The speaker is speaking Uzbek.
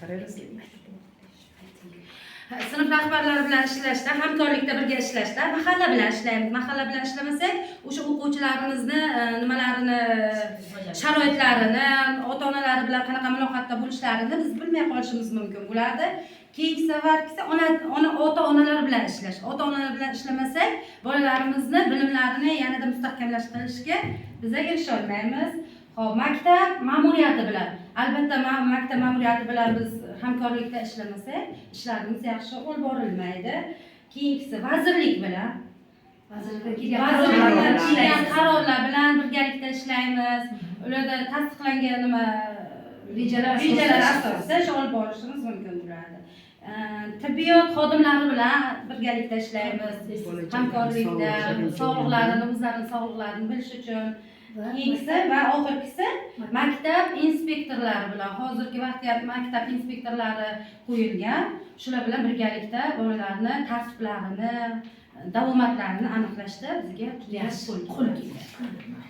qaraymiz. Sinf rahbarlari bilan ishlashda, hamkorlikda birga ishlashda, mahalla bilan ishlaymiz. Mahalla bilan ishlamasak, o'sha o'quvchilarimizni nimalarini, sharoitlarini, ota-onalari bilan qanaqa muloqotda bo'lishlarini biz bilmay qolishimiz mumkin bo'ladi. Keyingi safar ota-onalar bilan ishlash. Ota-onalar bilan ishlamasak, bolalarimizni bilimlarini yanada mustahkamlash qilishga biz erisha olmaymiz. Xo'p, maktab ma'muriyati bilan, albatta maktab ma'muriyati bilan biz hamkorlikda ishlamasak, ishlarimiz yaxshi olib borilmaydi. Keyingisi vazirlik bilan, kelgan qarorlar bilan birgalikda ishlaymiz. Ularda tasdiqlangan rejalar asosida ish olib borishimiz mumkin bo'ladi. Tibbiyot xodimlari bilan birgalikda ishlaymiz. Hamkorlikda sog'liqlarini, o'zlarining sog'liqlarini bilish uchun. Keyingisi va oxirgisi maktab inspektorlari bilan, hozirgi vaqtda maktab inspektorlari qo'yilgan. Shular bilan birgalikda bolalarni tartiblarini, davomatlarini aniqlashda bizga juda yaxshi qo'l keladi.